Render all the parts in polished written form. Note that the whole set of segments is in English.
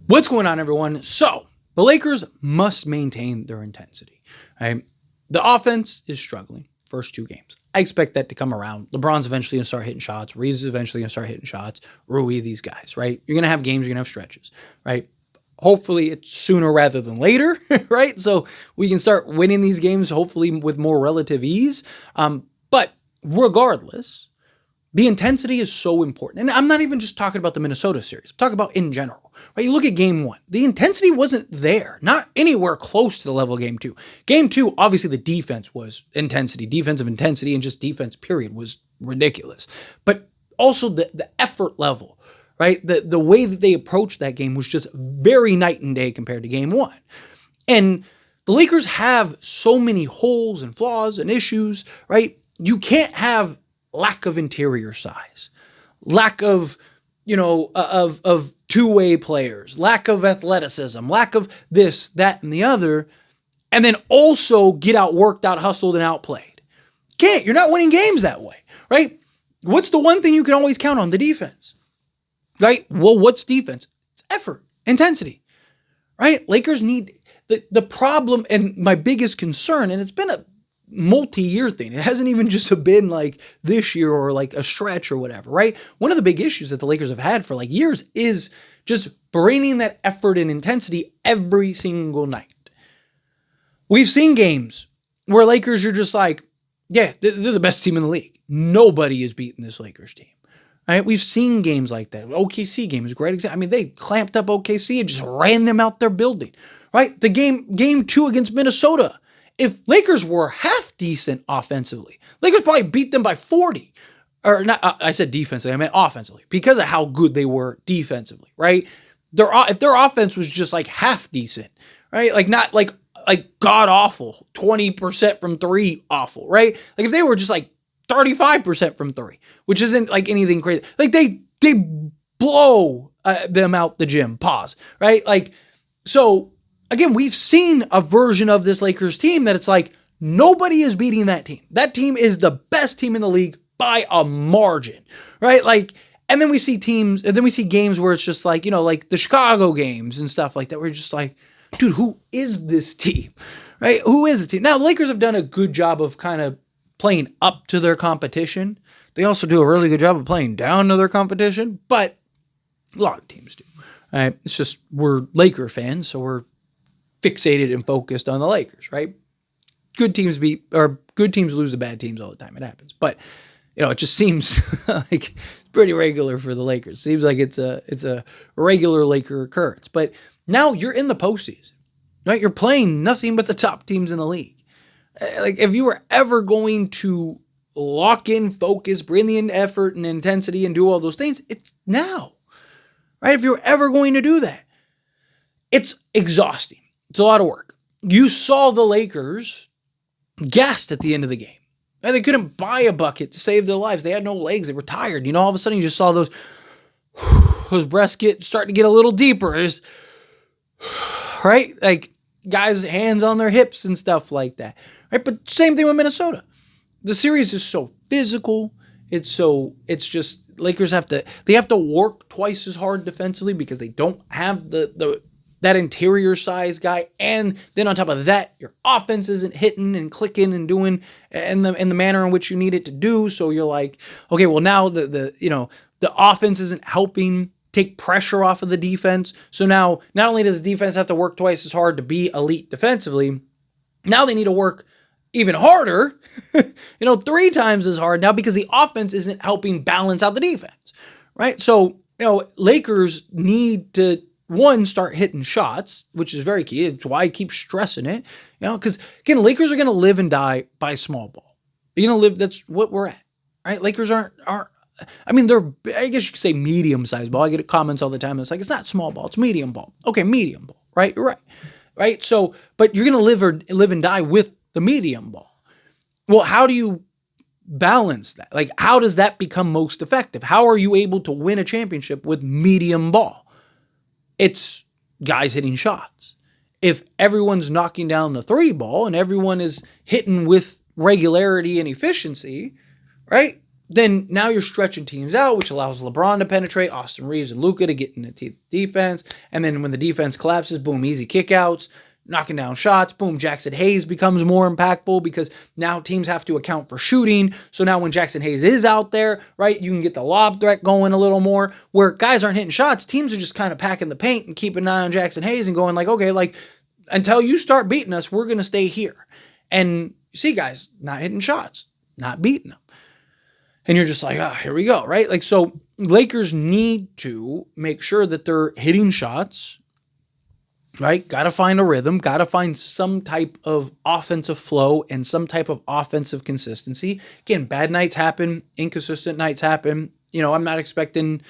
What's going on, everyone? So, the Lakers must maintain their intensity. Right? The offense is struggling first two games. I expect that to come around. LeBron's eventually going to start hitting shots. Reeves is eventually going to start hitting shots. Rui, these guys, right? You're going to have games, you're going to have stretches, right? Hopefully it's sooner rather than later, right? So we can start winning these games, hopefully with more relative ease. But regardless, the intensity is so important. And I'm not even just talking about the Minnesota series. I'm talking about in general, right? You look at game one. The intensity wasn't there, not anywhere close to the level of game two. Game two, obviously the defense was intensity, defensive intensity, and just defense period was ridiculous. But also the effort level, right? The way that they approached that game was just very night and day compared to game one. And the Lakers have so many holes and flaws and issues, right? You can't have lack of interior size, lack of, of two-way players, lack of athleticism, lack of this, that, and the other, and then also get outworked, out hustled, and outplayed. Can't. You're not winning games that way, right? What's the one thing you can always count on? The defense, right? Well, what's defense? It's effort, intensity, right? Lakers need the problem, and my biggest concern, and it's been a multi-year thing. It hasn't even just been like this year or like a stretch or whatever, right? One of the big issues that the Lakers have had for like years is just bringing that effort and intensity every single night. We've seen games where Lakers are just like, yeah, they're the best team in the league. Nobody is beating this Lakers team. Right? We've seen games like that. OKC game is a great example. I mean, they clamped up OKC and just ran them out their building, right? The game two against Minnesota. If Lakers were half decent offensively, Lakers probably beat them by 40. Or not, I said defensively, I meant offensively, because of how good they were defensively, right? If their offense was just like half decent, right? Like not like god awful, 20% from three awful, right? Like if they were just like 35% from three, which isn't like anything crazy. Like they blow them out the gym, pause, right? Like, so again, we've seen a version of this Lakers team that it's like nobody is beating that team. That team is the best team in the league by a margin, right? Like, and then we see games where it's just like, like the Chicago games and stuff like that. We're just like, dude, who is this team, right? Who is the team? Now, Lakers have done a good job of kind of playing up to their competition. They also do a really good job of playing down to their competition, but a lot of teams do. Right? It's just we're Laker fans, so we're fixated and focused on the Lakers, right? Good teams lose to bad teams all the time. It happens. But, it just seems like it's pretty regular for the Lakers. Seems like it's a regular Laker occurrence. But now you're in the postseason, right? You're playing nothing but the top teams in the league. Like if you were ever going to lock in, focus, bring in effort and intensity and do all those things, it's now, right? If you're ever going to do that, it's exhausting. It's a lot of work. You saw the Lakers gassed at the end of the game. And they couldn't buy a bucket to save their lives. They had no legs. They were tired. All of a sudden you just saw those breaths starting to get a little deeper. Right? Like guys' hands on their hips and stuff like that. Right? But same thing with Minnesota. The series is so physical. It's just Lakers have to work twice as hard defensively because they don't have that interior size guy. And then on top of that, your offense isn't hitting and clicking and doing in the manner in which you need it to do. So you're like, okay, well now the offense isn't helping take pressure off of the defense. So now not only does the defense have to work twice as hard to be elite defensively, now they need to work even harder, 3 times as hard now because the offense isn't helping balance out the defense, right? So, Lakers need to, one, start hitting shots, which is very key. It's why I keep stressing it, because again, Lakers are going to live and die by small ball. That's what we're at, right? Lakers aren't, I mean, I guess you could say medium-sized ball. I get comments all the time. It's like, it's not small ball, it's medium ball. Okay, medium ball, right? You're right, right? So, but you're going to live and die with the medium ball. Well, how do you balance that? Like, how does that become most effective? How are you able to win a championship with medium ball? It's guys hitting shots. If everyone's knocking down the 3 ball and everyone is hitting with regularity and efficiency, right? then now you're stretching teams out, which allows LeBron to penetrate, Austin Reeves and Luka to get in the defense. And then when the defense collapses, boom, easy kickouts, knocking down shots. Boom, Jackson Hayes becomes more impactful because now teams have to account for shooting. So now when Jackson Hayes is out there, right, you can get the lob threat going a little more. Where guys aren't hitting shots, teams are just kind of packing the paint and keeping an eye on Jackson Hayes and going like, okay, like until you start beating us, we're going to stay here. And you see guys not hitting shots, not beating them. And you're just like, here we go, right? Like, so Lakers need to make sure that they're hitting shots, right? Got to find a rhythm, got to find some type of offensive flow and some type of offensive consistency. Again, bad nights happen, inconsistent nights happen. I'm not expecting,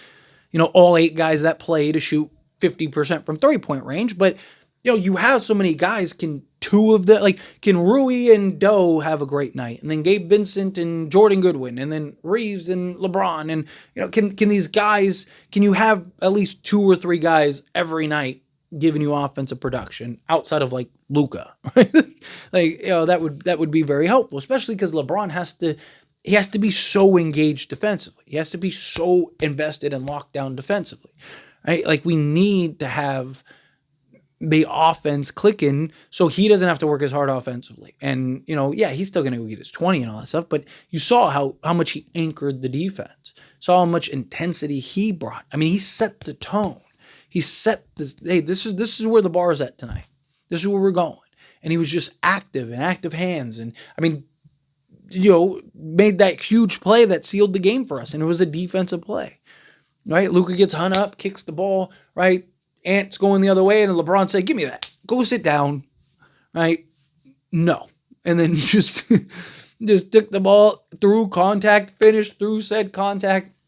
all 8 guys that play to shoot 50% from 3-point range, but you have so many guys. Can Rui and Doe have a great night? And then Gabe Vincent and Jordan Goodwin, and then Reeves and LeBron. And, can these guys, can you have at least 2 or 3 guys every night giving you offensive production outside of like Luka? That would be very helpful, especially because LeBron has to be so engaged defensively. He has to be so invested and locked down defensively, right? Like we need to have the offense clicking so he doesn't have to work as hard offensively. And, he's still going to go get his 20 and all that stuff, but you saw how much he anchored the defense, saw how much intensity he brought. I mean, he set the tone. He set this, hey, this is where the bar is at tonight. This is where we're going. And he was just active and active hands. And I mean, made that huge play that sealed the game for us. And it was a defensive play, right? Luka gets hung up, kicks the ball, right? Ant's going the other way, and LeBron said, give me that. Go sit down, right? No. And then just took the ball through contact, finished through said contact,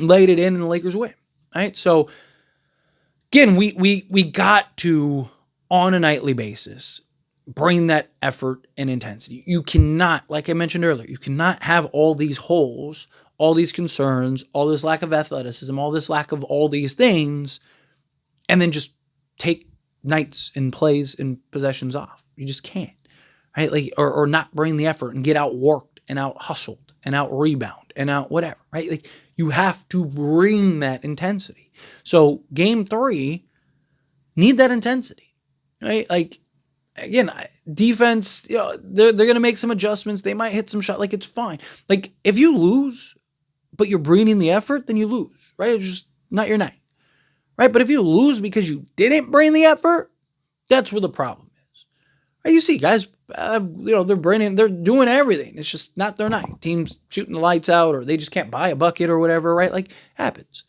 laid it in, and the Lakers win, right? So, again, we got to, on a nightly basis, bring that effort and intensity. You cannot, like I mentioned earlier, you cannot have all these holes, all these concerns, all this lack of athleticism, all this lack of all these things, and then just take nights and plays and possessions off. You just can't, right? Like, or not bring the effort and get out worked and out hustled and out rebound and out whatever, right? Like you have to bring that intensity. So game 3, need that intensity, right? Like again, defense, they're going to make some adjustments. They might hit some shot. Like it's fine. Like if you lose, but you're bringing the effort, then you lose, right? It's just not your night. Right, but if you lose because you didn't bring the effort, that's where the problem is. Right, you see, guys, they're doing everything. It's just not their night. Teams shooting the lights out, or they just can't buy a bucket or whatever. Right, like happens.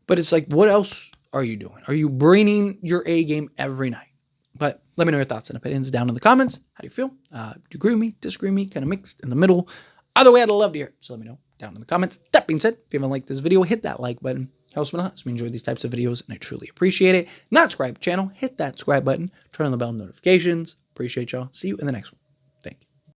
But it's like, what else are you doing? Are you bringing your A game every night? But let me know your thoughts and opinions down in the comments. How do you feel? Do you agree with me? Disagree with me? Kind of mixed in the middle. Either way, I'd love to hear it. So let me know down in the comments. That being said, if you haven't liked this video, hit that like button. Helps me a lot. So we enjoy these types of videos, and I truly appreciate it. Not subscribe to the channel, hit that subscribe button, turn on the bell notifications. Appreciate y'all. See you in the next one.